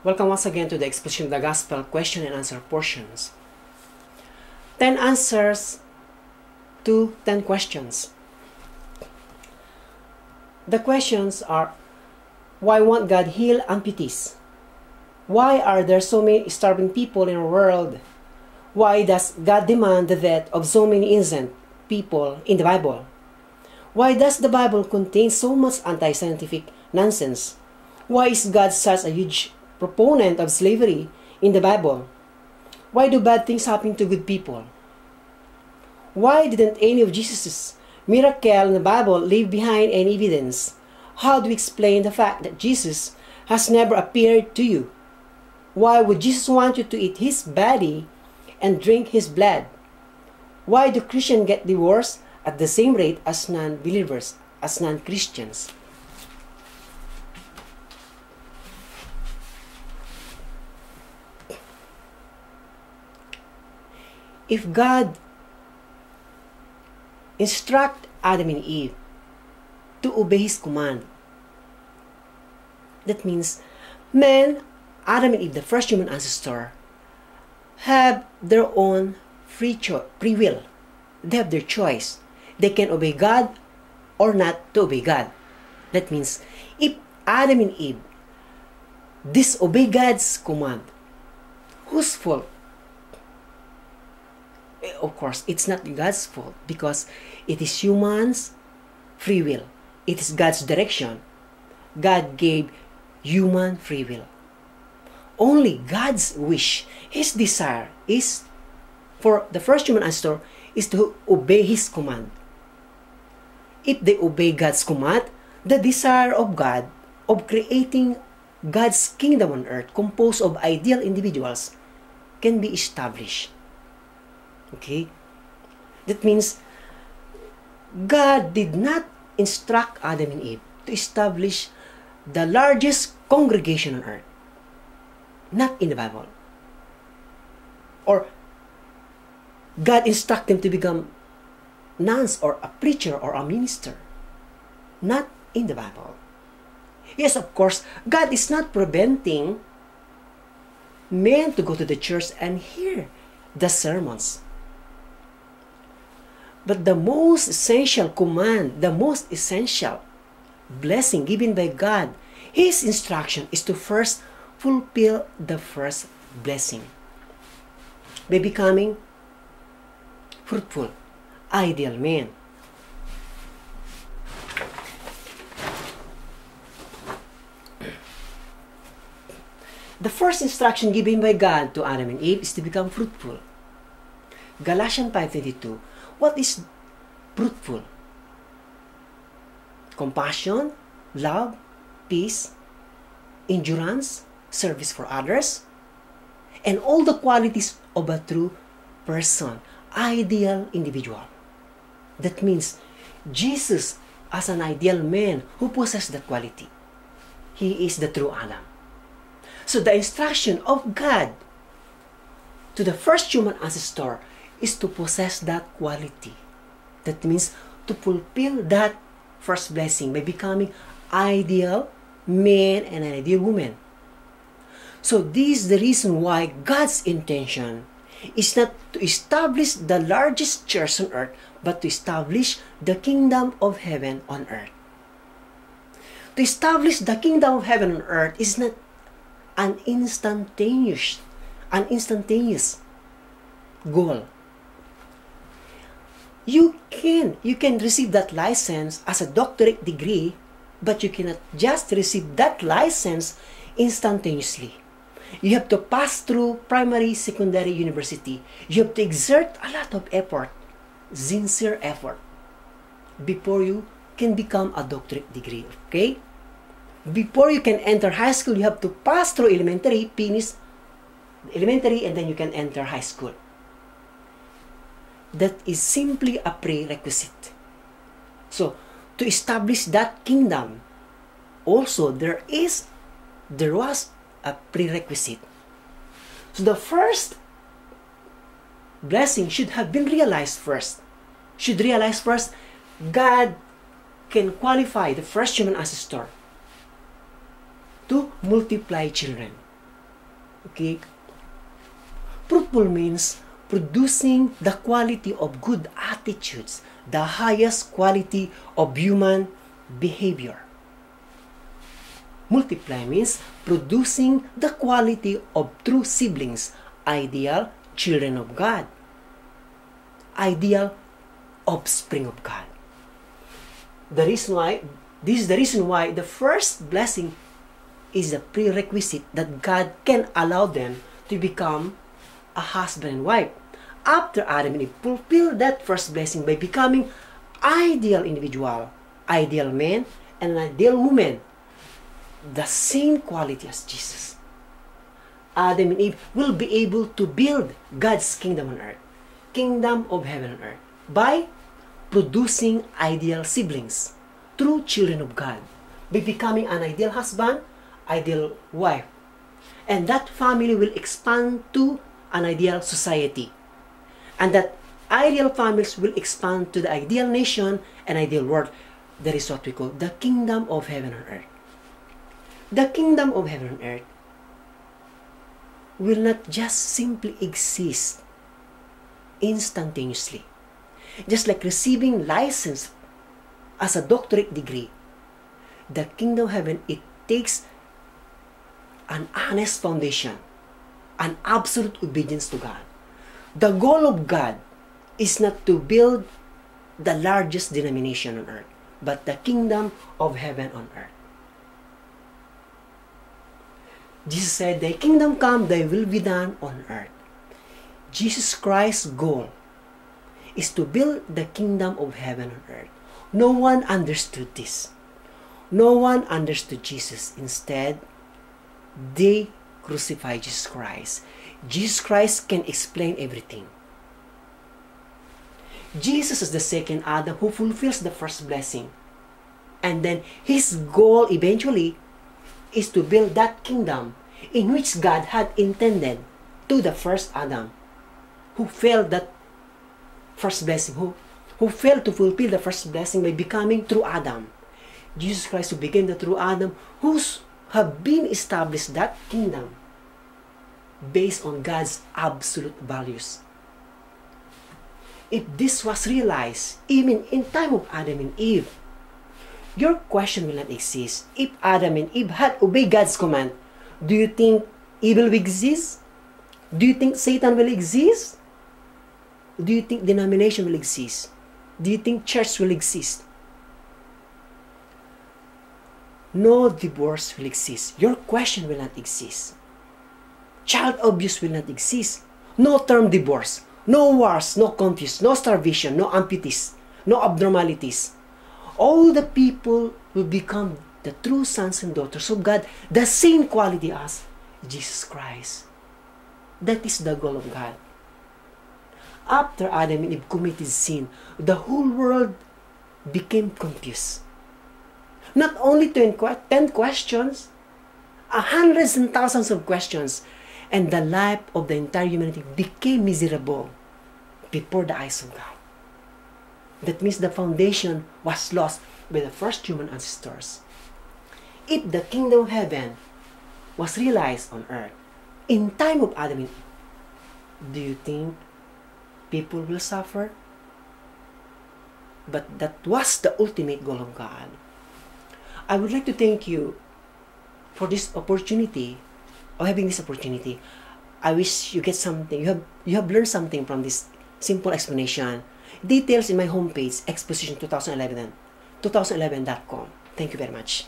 Welcome once again to the exposition of the Gospel question and answer portions. 10 answers to 10 questions. The questions are: why won't God heal amputees? Why are there so many starving people in our world? Why does God demand the death of so many innocent people in the Bible? Why does the Bible contain so much anti-scientific nonsense? Why is God such a huge proponent of slavery in the Bible? Why do bad things happen to good people? Why didn't any of Jesus' miracles in the Bible leave behind any evidence? How do we explain the fact that Jesus has never appeared to you? Why would Jesus want you to eat his body and drink his blood? Why do Christians get divorced at the same rate as non-believers, as non-Christians? If God instruct Adam and Eve to obey his command, that means man, Adam and Eve, the first human ancestor, have their own free will. They have their choice. They can obey God or not to obey God. That means if Adam and Eve disobey God's command, whose fault? Of course, it's not God's fault because it is humans' free will. It is God's direction. God gave human free will. Only God's wish, his desire is for the first human ancestor is to obey his command. If they obey God's command, the desire of God of creating God's kingdom on earth composed of ideal individuals can be established. Okay? That means God did not instruct Adam and Eve to establish the largest congregation on earth. Not in the Bible. Or God instructed them to become nuns or a preacher or a minister. Not in the Bible. Yes, of course, God is not preventing men to go to the church and hear the sermons. But the most essential command, the most essential blessing given by God, his instruction is to first fulfill the first blessing by becoming fruitful, ideal men. The first instruction given by God to Adam and Eve is to become fruitful. Galatians 5:22. What is fruitful? Compassion, love, peace, endurance, service for others, and all the qualities of a true person, ideal individual. That means Jesus as an ideal man who possesses that quality. He is the true Adam. So the instruction of God to the first human ancestor is to possess that quality. That means to fulfill that first blessing by becoming ideal man and an ideal woman. So this is the reason why God's intention is not to establish the largest church on earth, but to establish the kingdom of heaven on earth. To establish the kingdom of heaven on earth is not an instantaneous goal. You can receive that license as a doctorate degree, but you cannot just receive that license instantaneously. You have to pass through primary, secondary, university. You have to exert a lot of effort, sincere effort, before you can become a doctorate degree. Okay? Before you can enter high school, you have to pass through elementary, finish elementary, and then you can enter high school. That is simply a prerequisite. So, to establish that kingdom, also there was a prerequisite. So the first blessing should have been realized first. God can qualify the first human ancestor to multiply children. Okay? Fruitful means producing the quality of good attitudes, the highest quality of human behavior. Multiply means producing the quality of true siblings, ideal children of God, ideal offspring of God. This is the reason why the first blessing is a prerequisite that God can allow them to become a husband and wife. After Adam and Eve fulfilled that first blessing by becoming ideal individual, ideal man and an ideal woman, the same quality as Jesus, Adam and Eve will be able to build God's kingdom on earth, kingdom of heaven on earth, by producing ideal siblings, true children of God, by becoming an ideal husband, ideal wife. And that family will expand to an ideal society. And that ideal families will expand to the ideal nation and ideal world. That is what we call the kingdom of heaven on earth. The kingdom of heaven on earth will not just simply exist instantaneously. Just like receiving license as a doctorate degree, the kingdom of heaven, it takes an honest foundation, an absolute obedience to God. The goal of God is not to build the largest denomination on earth, but the kingdom of heaven on earth. Jesus said, "Thy kingdom come, thy will be done on earth." Jesus Christ's goal is to build the kingdom of heaven on earth. No one understood this. No one understood Jesus. Instead, they crucified Jesus Christ. Jesus Christ can explain everything. Jesus is the second Adam who fulfills the first blessing. And then his goal eventually is to build that kingdom in which God had intended to the first Adam, who failed that first blessing, who failed to fulfill the first blessing by becoming true Adam. Jesus Christ, who became the true Adam, who's have been established that kingdom based on God's absolute values. If this was realized even in time of Adam and Eve, your question will not exist. If Adam and Eve had obeyed God's command, do you think evil will exist? Do you think Satan will exist? Do you think denomination will exist? Do you think church will exist? No divorce will exist. Your question will not exist. Child abuse will not exist. No term divorce. No wars, no conflict, no starvation, no amputees, no abnormalities. All the people will become the true sons and daughters of God, the same quality as Jesus Christ. That is the goal of God. After Adam and Eve committed sin, the whole world became confused. Not only 10 questions, hundreds and thousands of questions, and the life of the entire humanity became miserable before the eyes of God. That means the foundation was lost by the first human ancestors. If the kingdom of heaven was realized on earth in time of Adam and Eve, do you think people will suffer? But that was the ultimate goal of God. I would like to thank you for this opportunity, or having this opportunity. I wish you get something, you have learned something from this simple explanation. Details in my homepage, exposition2011.com. Thank you very much.